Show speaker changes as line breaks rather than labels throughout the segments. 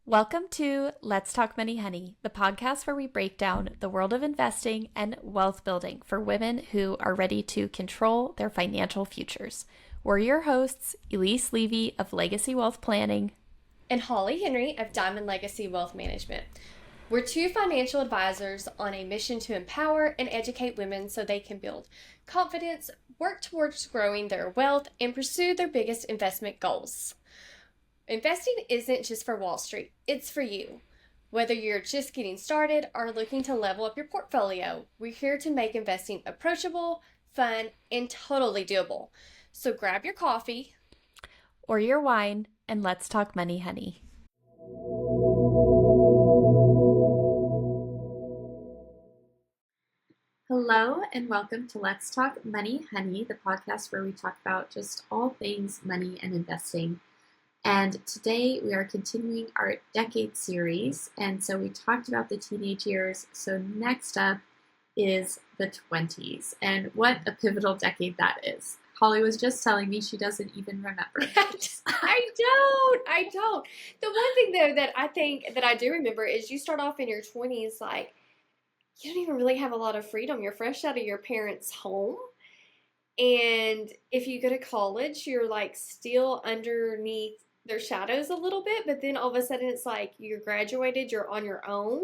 Welcome to Let's Talk Money Honey, the podcast where we break down the world of investing and wealth building for women who are ready to control their financial futures. We're your hosts, Elise Levy of Legacy Wealth Planning
and Holly Henry of Diamond Legacy Wealth Management. We're two financial advisors on a mission to empower and educate women so they can build confidence, work towards growing their wealth, and pursue their biggest investment goals. Investing isn't just for Wall Street, it's for you. Whether you're just getting started or looking to level up your portfolio, we're here to make investing approachable, fun, and totally doable. So grab your coffee
or your wine and let's talk money, honey. Hello and welcome to Let's Talk Money, Honey, the podcast where we talk about just all things money and investing. And today we are continuing our decade series. And so we talked about the teenage years. So next up is the 20s. And what a pivotal decade that is. Holly was just telling me she doesn't even remember.
I don't. The one thing though that I think that I do remember is you start off in your 20s like you don't even really have a lot of freedom. You're fresh out of your parents' home. And if you go to college, you're like still underneath their shadows a little bit, but then all of a sudden it's like you're graduated, you're on your own.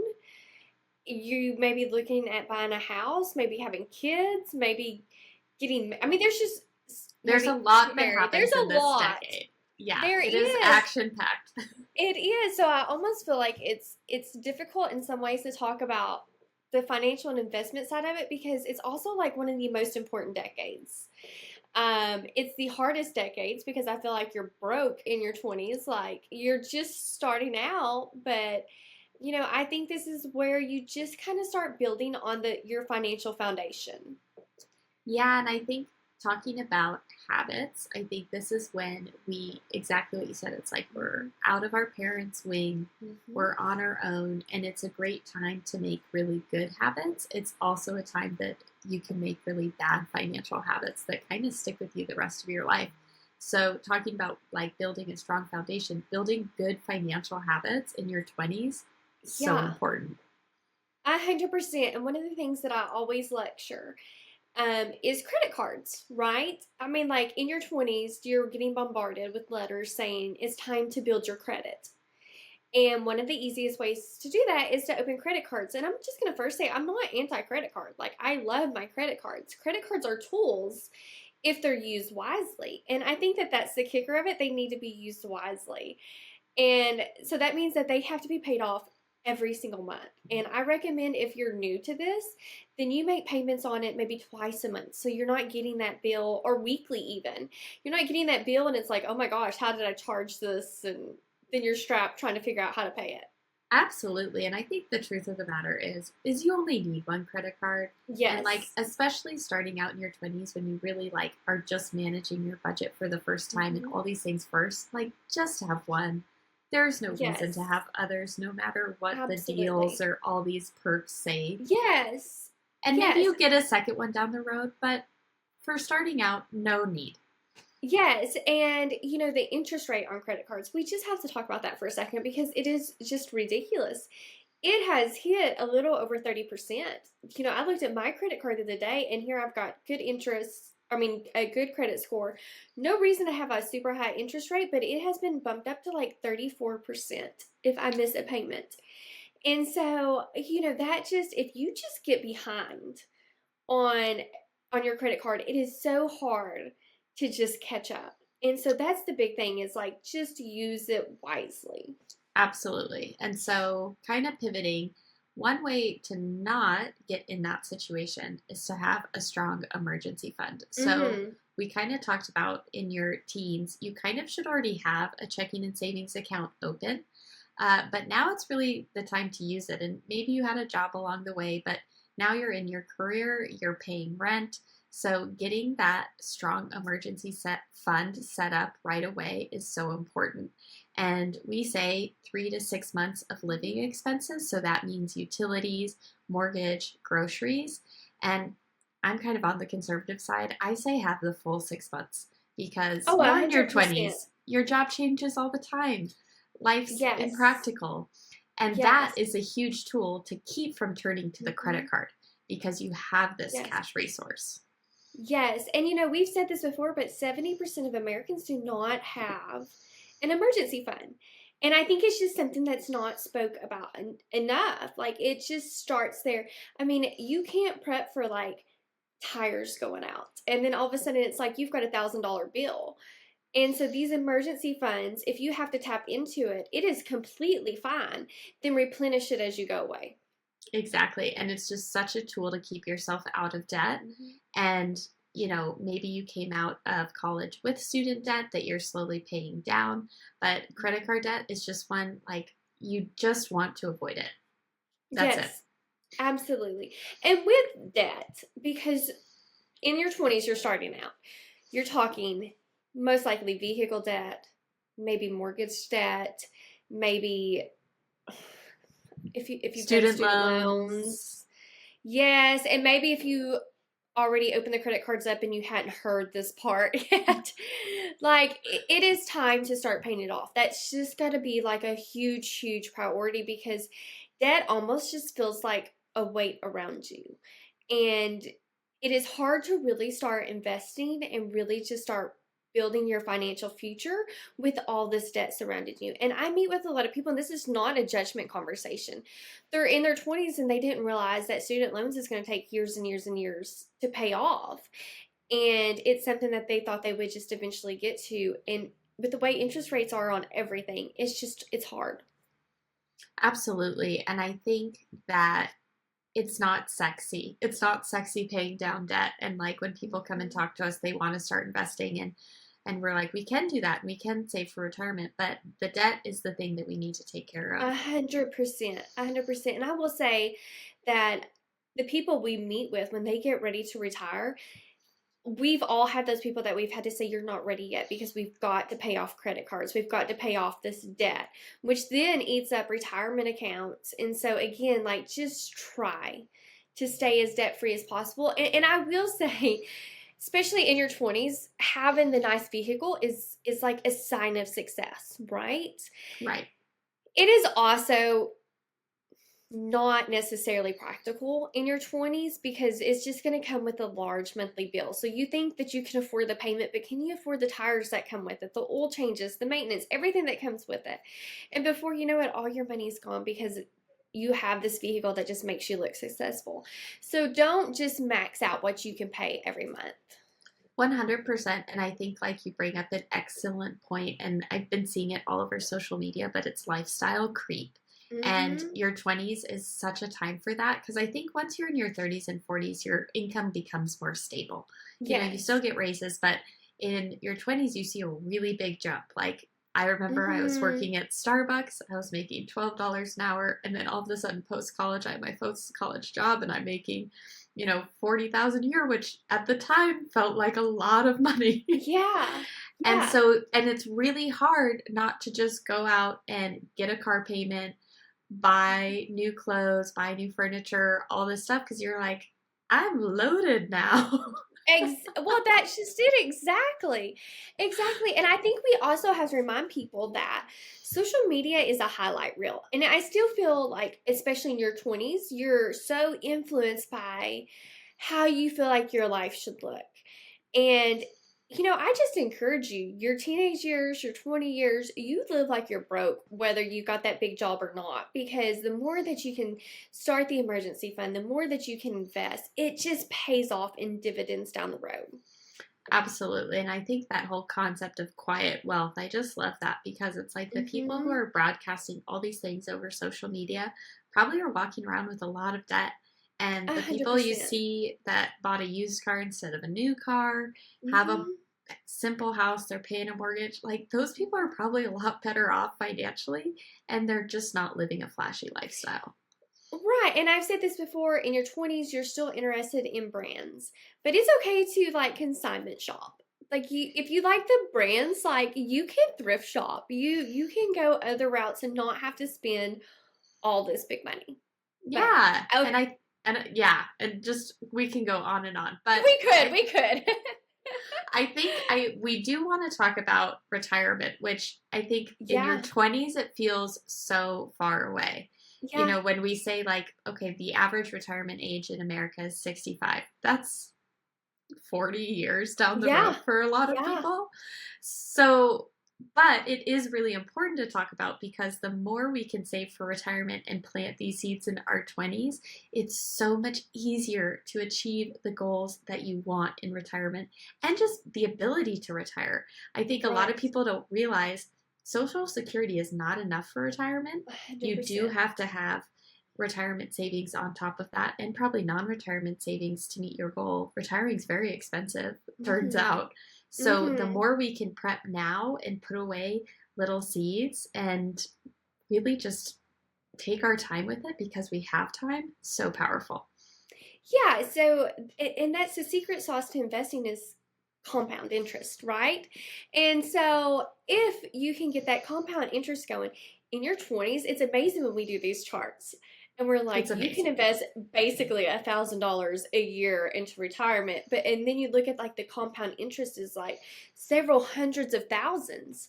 You may be looking at buying a house, maybe having kids, maybe getting,
there's a lot that happens
there's
in this decade. Yeah, it is action-packed.
It is. So I almost feel like it's difficult in some ways to talk about the financial and investment side of it because it's also like one of the most important decades. It's the hardest decades because I feel like you're broke in your 20s. Like you're just starting out, but you know, I think this is where you just kind of start building on your financial foundation.
Yeah, and I think talking about habits, I think this is when exactly what you said, it's like we're out of our parents' wing, we're on our own, and it's a great time to make really good habits. It's also a time that you can make really bad financial habits that kind of stick with you the rest of your life. So talking about like building a strong foundation, building good financial habits in your 20s is so important.
100%. And one of the things that I always lecture is credit cards, right? I mean, like in your 20s, you're getting bombarded with letters saying it's time to build your credit. And one of the easiest ways to do that is to open credit cards. And I'm just going to first say I'm not anti-credit card. Like I love my credit cards. Credit cards are tools if they're used wisely. And I think that that's the kicker of it. They need to be used wisely. And so that means that they have to be paid off every single month. And I recommend if you're new to this, then you make payments on it maybe twice a month. So you're not getting that bill, or weekly even. You're not getting that bill and it's like, oh my gosh, how did I charge this? And then you're strapped trying to figure out how to pay it.
Absolutely. And I think the truth of the matter is you only need one credit card.
Yes.
And like, especially starting out in your 20s when you really like are just managing your budget for the first time and all these things first, like just have one. There's no reason to have others, no matter what the deals or all these perks say.
Yes.
And maybe you get a second one down the road, but for starting out, no need.
Yes, and you know, the interest rate on credit cards, we just have to talk about that for a second because it is just ridiculous. It has hit a little over 30%. You know, I looked at my credit card the other day and here I've got good interest. A good credit score. No reason to have a super high interest rate, but it has been bumped up to like 34% if I miss a payment. And so, you know, if you just get behind on your credit card, it is so hard to just catch up. And so that's the big thing is like just use it wisely.
Absolutely. And so kind of pivoting, one way to not get in that situation is to have a strong emergency fund. So we kind of talked about in your teens, you kind of should already have a checking and savings account open. But now it's really the time to use it. And maybe you had a job along the way, but now you're in your career, you're paying rent. So getting that strong emergency fund set up right away is so important. And we say 3 to 6 months of living expenses. So that means utilities, mortgage, groceries. And I'm kind of on the conservative side. I say have the full 6 months because you're in your 20s. Your job changes all the time. Life's
Yes.
impractical. And that
Yes.
is a huge tool to keep from turning to the credit card because you have this
Yes.
cash resource.
Yes. And we've said this before, but 70% of Americans do not have an emergency fund. And I think it's just something that's not spoke about enough. Like, it just starts there. I mean, you can't prep for like tires going out. And then all of a sudden it's like you've got $1,000 bill. And so these emergency funds, if you have to tap into it, it is completely fine. Then replenish it as you go away.
Exactly. And it's just such a tool to keep yourself out of debt. And, maybe you came out of college with student debt that you're slowly paying down, but credit card debt is just one, like, you just want to avoid it. That's it.
Absolutely. And with debt, because in your 20s, you're starting out, you're talking most likely vehicle debt, maybe mortgage debt, maybe if you've got student loans. Yes, and maybe if you already opened the credit cards up and you hadn't heard this part yet, like, it is time to start paying it off. That's just got to be like a huge, huge priority, because debt almost just feels like a weight around you. And it is hard to really start investing and really just start building your financial future with all this debt surrounding you. And I meet with a lot of people, and this is not a judgment conversation. They're in their 20s and they didn't realize that student loans is going to take years and years and years to pay off. And it's something that they thought they would just eventually get to. And with the way interest rates are on everything, it's hard.
Absolutely. And I think that it's not sexy. It's not sexy paying down debt. And like when people come and talk to us, they want to start investing, and we're like, we can do that. We can save for retirement, but the debt is the thing that we need to take care of.
100%. 100%. And I will say that the people we meet with when they get ready to retire, we've all had those people that we've had to say, you're not ready yet, because we've got to pay off credit cards. We've got to pay off this debt, which then eats up retirement accounts. And so again, like, just try to stay as debt free as possible. And I will say, especially in your 20s, having the nice vehicle is like a sign of success, right?
Right.
It is also not necessarily practical in your 20s, because it's just going to come with a large monthly bill. So you think that you can afford the payment, but can you afford the tires that come with it, the oil changes, the maintenance, everything that comes with it? And before you know it, all your money's gone because you have this vehicle that just makes you look successful. So don't just max out what you can pay every month.
100%. And I think, like, you bring up an excellent point, and I've been seeing it all over social media, but it's lifestyle creep. And your 20s is such a time for that, because I think once you're in your 30s and 40s, your income becomes more stable. You still get raises, but in your 20s, you see a really big jump. Like, I remember I was working at Starbucks. I was making $12 an hour, and then all of a sudden, post-college, I had my post-college job, and I'm making, $40,000 a year, which at the time felt like a lot of money.
Yeah.
And it's really hard not to just go out and get a car payment, buy new clothes, buy new furniture, all this stuff, because you're like, I'm loaded now.
Well, that's just it. Exactly. And I think we also have to remind people that social media is a highlight reel. And I still feel like, especially in your 20s, you're so influenced by how you feel like your life should look. And I just encourage you, your teenage years, your 20 years, you live like you're broke, whether you got that big job or not, because the more that you can start the emergency fund, the more that you can invest, it just pays off in dividends down the road.
Absolutely. And I think that whole concept of quiet wealth, I just love that, because it's like the people who are broadcasting all these things over social media probably are walking around with a lot of debt. And the 100%. People you see that bought a used car instead of a new car, have a simple house, they're paying a mortgage, like, those people are probably a lot better off financially, and they're just not living a flashy lifestyle.
Right. And I've said this before, in your 20s, you're still interested in brands, but it's okay to, like, consignment shop. Like, if you like the brands, like, you can thrift shop. You can go other routes and not have to spend all this big money.
Yeah. And just, we can go on and on, but
we could.
I think we do want to talk about retirement, which I think in your
Yeah,
20s it feels so far away. You
yeah,
know, when we say like, okay, the average retirement age in America is 65. That's 40 years down the road
yeah,
for a lot of
yeah.
people. So, but it is really important to talk about because the more we can save for retirement and plant these seeds in our 20s, it's so much easier to achieve the goals that you want in retirement and just the ability to retire. I think a lot of
Right.
people don't realize Social Security is not enough for retirement. You do
100%.
have to have retirement savings on top of that and probably non-retirement savings to meet your goal. Retiring is very expensive, turns
Mhm.
out. So the
Mhm.
more we can prep now and put away little seeds and really just take our time with it because we have time, so powerful.
Yeah, so and that's the secret sauce to investing is compound interest, right? And so if you can get that compound interest going in your 20s, it's amazing when we do these charts. And we're like,
It's
you can
amazing.
invest basically $1,000 a year into retirement, but and then you look at like the compound interest is like several hundreds of thousands.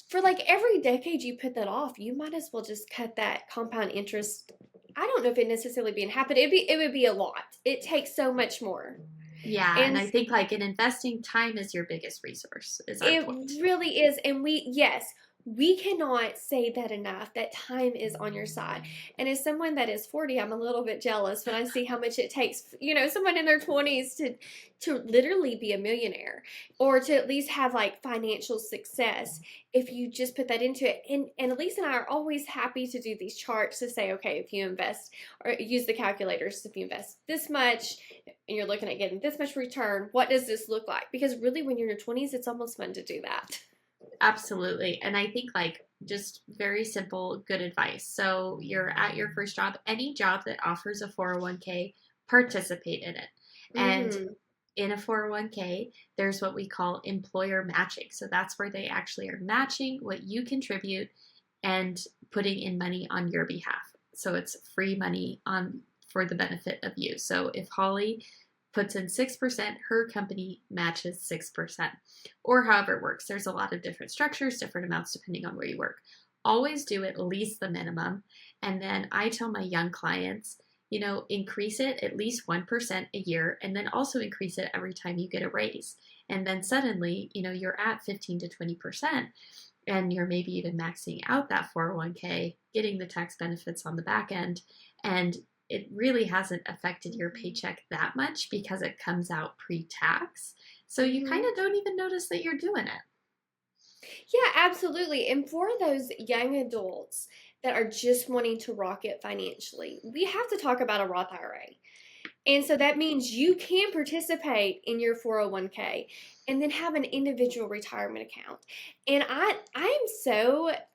For like every decade you put that off, you might as well just cut that compound interest. I don't know if it necessarily be in half, but it would be a lot. It takes so much more.
Yeah, and
And
I think like in investing, time is your biggest resource, is our
it
point.
really is. And yes, we cannot say that enough that time is on your side. And as someone that is 40, I'm a little bit jealous when I see how much it takes, someone in their 20s to literally be a millionaire or to at least have like financial success if you just put that into it. And Elise and I are always happy to do these charts to say, okay, if you invest or use the calculators, if you invest this much and you're looking at getting this much return, what does this look like? Because really, when you're in your 20s, it's almost fun to do that.
Absolutely. And I think like just very simple, good advice. So you're at your first job, any job that offers a 401k, participate in it. And
Mm-hmm.
in a 401k, there's what we call employer matching. So that's where they actually are matching what you contribute and putting in money on your behalf. So it's free money on for the benefit of you. So if Holly puts in 6%, her company matches 6%, or however it works. There's a lot of different structures, different amounts depending on where you work. Always do at least the minimum. And then I tell my young clients, increase it at least 1% a year, and then also increase it every time you get a raise. And then suddenly, you're at 15 to 20%, and you're maybe even maxing out that 401k, getting the tax benefits on the back end. And it really hasn't affected your paycheck that much because it comes out pre tax. So you kind
Mm-hmm.
of don't even notice that you're doing it.
Yeah, absolutely. And for those young adults that are just wanting to rock it financially, we have to talk about a Roth IRA. And so that means you can participate in your 401k and then have an individual retirement account. And I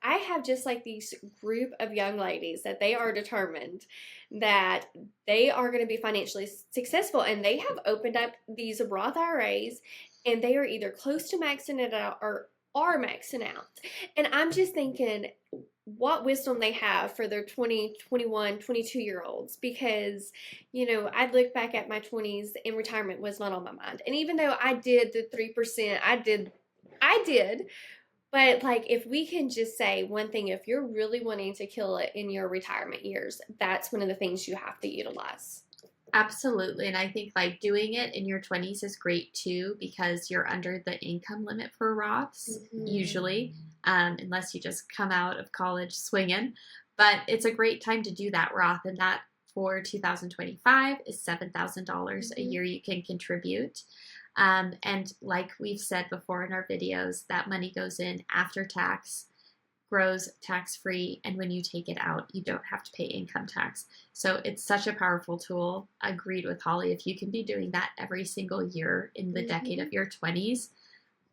have just like these group of young ladies that they are determined that they are going to be financially successful and they have opened up these Roth IRAs and they are either close to maxing it out or are maxing out. And I'm just thinking what wisdom they have for their 20, 21, 22-year olds because I look back at my 20s and retirement was not on my mind. And even though I did the 3%, I did, but like if we can just say one thing, if you're really wanting to kill it in your retirement years, that's one of the things you have to utilize.
Absolutely. And I think like doing it in your 20s is great too because you're under the income limit for Roths,
Mm-hmm.
usually, unless you just come out of college swinging. But it's a great time to do that Roth, and that for 2025 is $7,000 a
Mm-hmm.
year you can contribute. And like we've said before in our videos, that money goes in after tax, grows tax free, and when you take it out, you don't have to pay income tax. So it's such a powerful tool. Agreed with Holly. If you can be doing that every single year in the decade
Mm-hmm.
of your 20s,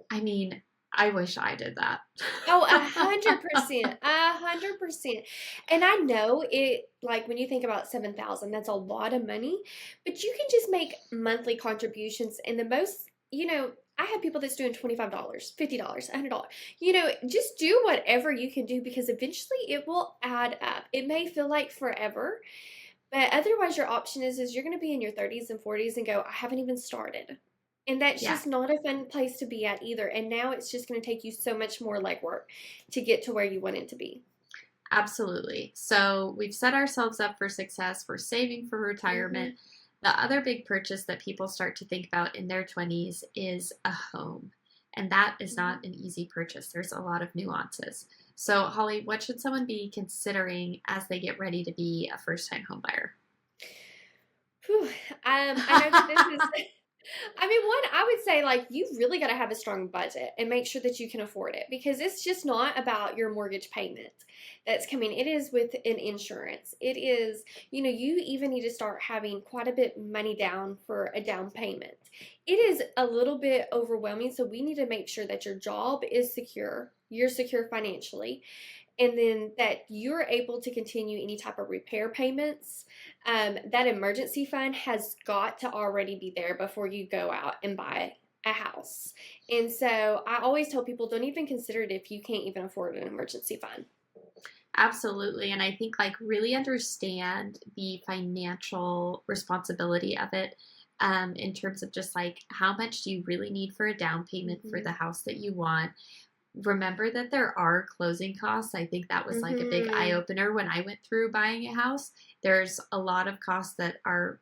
I mean, I wish I did that.
Oh, 100%, 100%. And I know it, like when you think about 7,000, that's a lot of money, but you can just make monthly contributions. And the most, I have people that's doing $25, $50, $100. Just do whatever you can do because eventually it will add up. It may feel like forever, but otherwise your option is you're going to be in your 30s and 40s and go, I haven't even started. And that's
Yeah.
just not a fun place to be at either. And now it's just going to take you so much more legwork to get to where you want it to be.
Absolutely. So we've set ourselves up for success. We're saving for
Mm-hmm.
retirement. The other big purchase that people start to think about in their 20s is a home. And that is
Mm-hmm.
not an easy purchase. There's a lot of nuances. So, Holly, what should someone be considering as they get ready to be a first time home buyer?
Whew. I know that this is I mean, one, I would say like you really got to have a strong budget and make sure that you can afford it because it's just not about your mortgage payment that's coming. It is with an insurance. It is, you even need to start having quite a bit money down for a down payment. It is a little bit overwhelming, so we need to make sure that your job is secure, you're secure financially, and then that you're able to continue any type of repair payments. That emergency fund has got to already be there before you go out and buy a house. And so I always tell people don't even consider it if you can't even afford an emergency fund.
Absolutely. And I think like really understand the financial responsibility of it in terms of just like how much do you really need for a down payment for
Mm-hmm.
the house that you want. Remember that there are closing costs. I think that was like a big eye
Mm-hmm.
opener when I went through buying a house. There's a lot of costs that are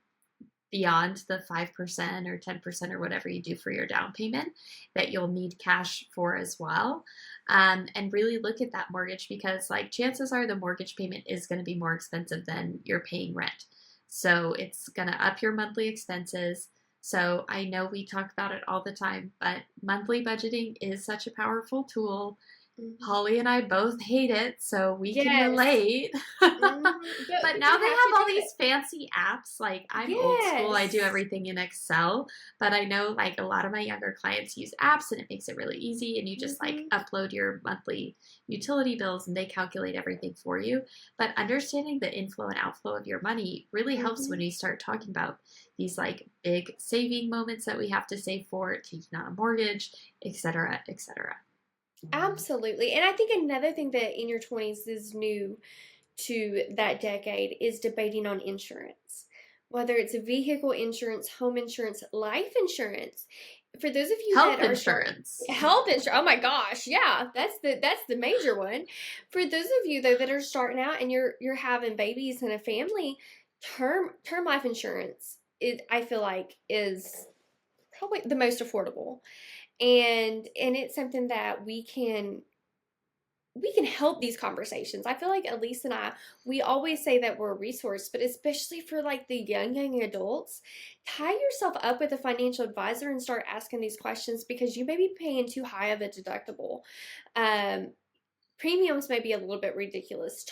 beyond the 5% or 10% or whatever you do for your down payment that you'll need cash for as well. And really look at that mortgage because, like, chances are the mortgage payment is going to be more expensive than you're paying rent. So it's going to up your monthly expenses. So I know we talk about it all the time, but monthly budgeting is such a powerful tool.
Mm-hmm.
Holly and I both hate it, so we can
Yes.
relate.
Mm-hmm.
But
But
now
you
they
have to
have all
do
these
it.
fancy apps. Like I'm old school, I do
Yes.
everything in Excel, but I know like a lot of my younger clients use apps and it makes it really easy and you just like
Mm-hmm.
upload your monthly utility bills and they calculate everything for you. But understanding the inflow and outflow of your money really helps
Mm-hmm.
when we start talking about these like big saving moments that we have to save for, taking out a mortgage, etc., etc.
Absolutely. And I think another thing that in your 20s is new to that decade is debating on insurance. Whether it's vehicle insurance, home insurance, life insurance. For those of you
Health
that are start
insurance.
health insurance, oh my gosh, yeah, that's the major one. For those of you though that are starting out and you're having babies and a family, term life insurance I feel like is probably the most affordable. And it's something that we can help these conversations. I feel like Elise and I, we always say that we're a resource, but especially for like the young adults, tie yourself up with a financial advisor and start asking these questions because you may be paying too high of a deductible. Um, Premiums may be a little bit ridiculous.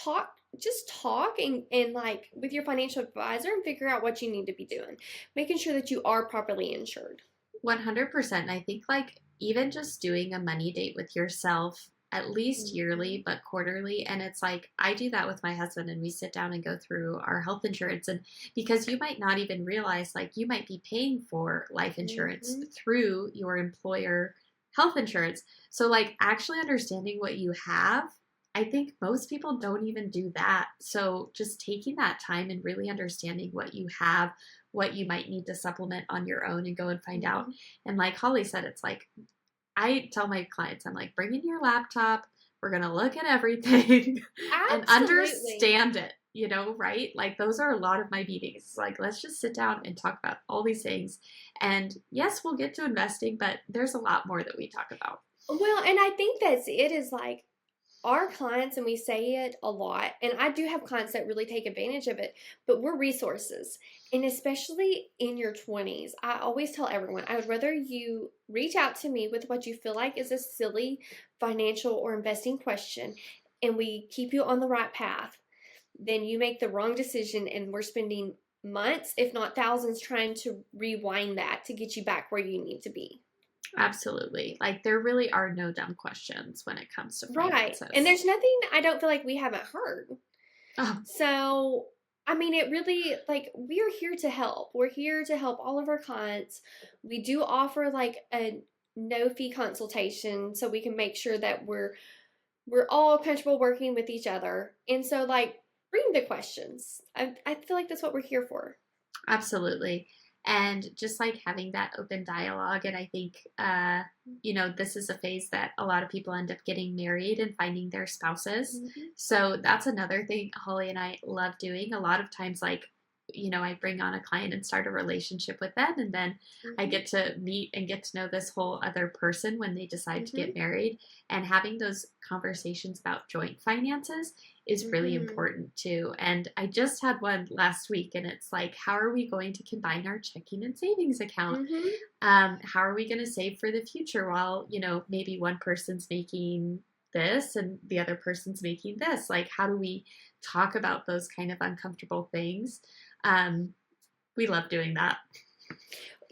Just talk and like with your financial advisor and figure out what you need to be doing, making sure that you are properly insured.
100%. I think like even just doing a money date with yourself at least
Mm-hmm.
yearly but quarterly, and it's like I do that with my husband and we sit down and go through our health insurance, and because you might not even realize like you might be paying for life insurance
Mm-hmm.
through your employer health insurance. So like actually understanding what you have, I think most people don't even do that. So just taking that time and really understanding what you have, what you might need to supplement on your own and go and find out.
Mm-hmm.
And like Holly said, it's like I tell my clients, I'm like, bring in your laptop. We're going to look at everything and
Absolutely.
understand it, right? Like, those are a lot of my meetings. It's like, let's just sit down and talk about all these things. And yes, we'll get to investing, but there's a lot more that we talk about.
Well, and I think that's it is like our clients, and we say it a lot, and I do have clients that really take advantage of it, but we're resources. And especially in your 20s, I always tell everyone I would rather you reach out to me with what you feel like is a silly financial or investing question, and we keep you on the right path, than you make the wrong decision and we're spending months, if not thousands, trying to rewind that to get you back where you need to be.
Absolutely. Like, there really are no dumb questions when it comes to
Right. And
finances.
there's nothing I don't feel like we haven't heard.
Oh,
So, I mean, it really, like, we're here to help. We're here to help all of our clients. We do offer like a no fee consultation so we can make sure that we're all comfortable working with each other. And so, like, bring the questions. I feel like that's what we're here for.
absolutely. and just like having that open dialogue. And I think, this is a phase that a lot of people end up getting married and finding their spouses.
Mm-hmm.
So that's another thing Holly and I love doing. A lot of times, like, I bring on a client and start a relationship with them, and then I get to meet and get to know this whole other person when they decide to get married. And having those conversations about joint finances is really important too. And I just had one last week, and it's like, how are we going to combine our checking and savings account? How are we going to save for the future while, maybe one person's making this and the other person's making this? Like, how do we talk about those kind of uncomfortable things? We love doing that.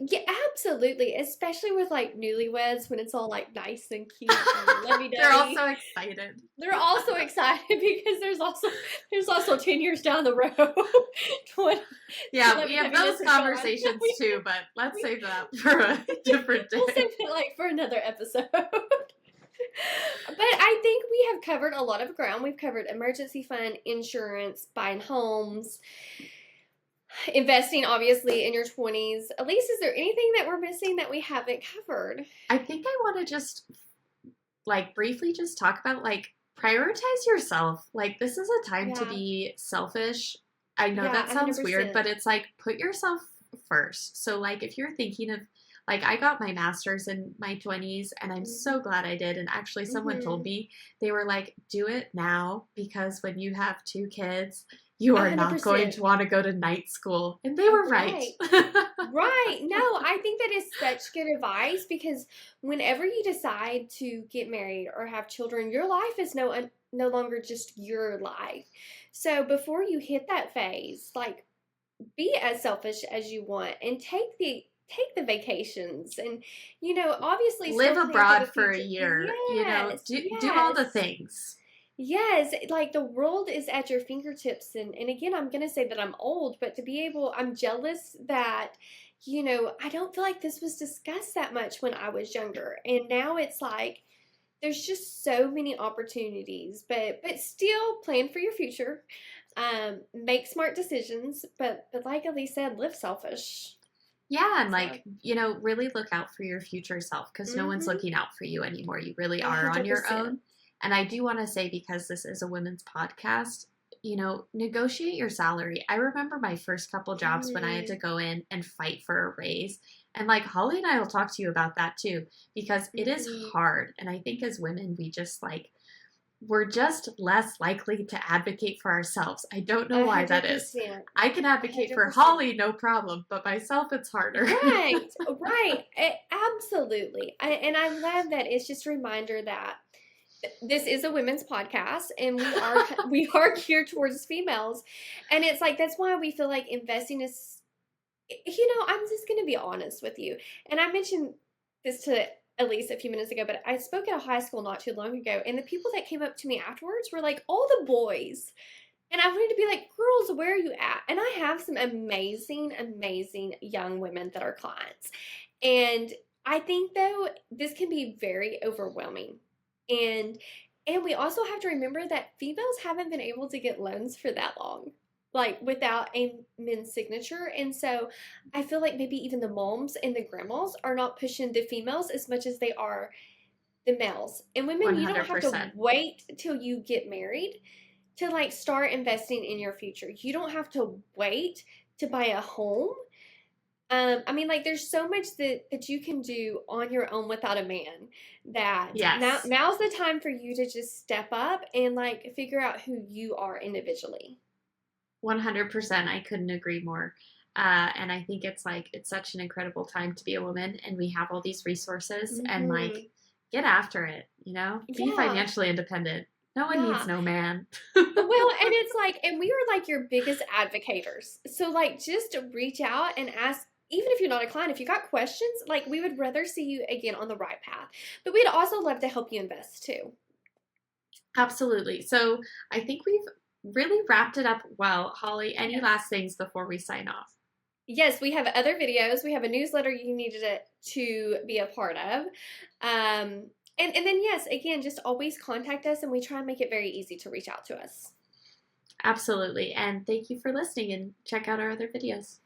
Yeah, absolutely. Especially with like newlyweds when it's all like nice and cute and lovey-dovey.
They're all so excited.
They're all so excited because there's also 10 years down the road. 20,
yeah, we have those conversations too, but let's save that for a different day.
We'll save it like for another episode. But I think we have covered a lot of ground. We've covered emergency fund, insurance, buying homes, investing obviously in your 20s. Elise, is there anything that we're missing that we haven't covered?
I think I want to just like briefly just talk about like prioritize yourself. Like, this is a time to be selfish. I know that sounds 100%. Weird, but it's like, put yourself first. So like, if you're thinking of, like, I got my master's in my 20s, and I'm so glad I did. And actually someone told me, they were like, do it now, because when you have 2 kids, you are 100%. Not going to want to go to night school. And they were right.
Right. No, I think that is such good advice, because whenever you decide to get married or have children, your life is no longer just your life. So before you hit that phase, like, be as selfish as you want and take the vacations, and obviously
live abroad for a year.
Yes,
do all the things.
Yes, like the world is at your fingertips. And again, I'm going to say that I'm old, but I'm jealous that, I don't feel like this was discussed that much when I was younger. And now it's like, there's just so many opportunities, but still plan for your future, make smart decisions, but like Elise said, live selfish.
Yeah, and like, really look out for your future self, because no one's looking out for you anymore. You really are 100%. On your own. And I do want to say, because this is a women's podcast, negotiate your salary. I remember my first couple jobs when I had to go in and fight for a raise. And like, Holly and I will talk to you about that too, because it is hard. And I think as women, we're just less likely to advocate for ourselves. I don't know why 100%. That is. I can advocate 100%. For Holly, no problem, but myself, it's harder.
Right. Absolutely. And I love that. It's just a reminder that this is a women's podcast, and we are geared towards females. And it's like, that's why we feel like investing is, I'm just going to be honest with you. And I mentioned this to Elise a few minutes ago, but I spoke at a high school not too long ago, and the people that came up to me afterwards were like all the boys. And I wanted to be like, girls, where are you at? And I have some amazing, amazing young women that are clients. And I think, though, this can be very overwhelming. And we also have to remember that females haven't been able to get loans for that long, like without a men's signature. And so I feel like maybe even the moms and the grandmas are not pushing the females as much as they are the males. And women, 100%. You don't have to wait till you get married to like start investing in your future. You don't have to wait to buy a home. I mean, like, there's so much that you can do on your own without a man, that now's the time for you to just step up and like figure out who you are individually.
100%. I couldn't agree more. And I think it's such an incredible time to be a woman, and we have all these resources, and like, get after it, be financially independent. No one needs no man.
Well, and it's like, and we are like your biggest advocators. So like, just reach out and ask. Even if you're not a client, if you got questions, like, we would rather see you again on the right path. But we'd also love to help you invest too.
Absolutely. So I think we've really wrapped it up well. Holly, any last things before we sign off?
Yes, we have other videos. We have a newsletter you needed to be a part of. And then, yes, again, just always contact us, and we try and make it very easy to reach out to us.
Absolutely. And thank you for listening, and check out our other videos.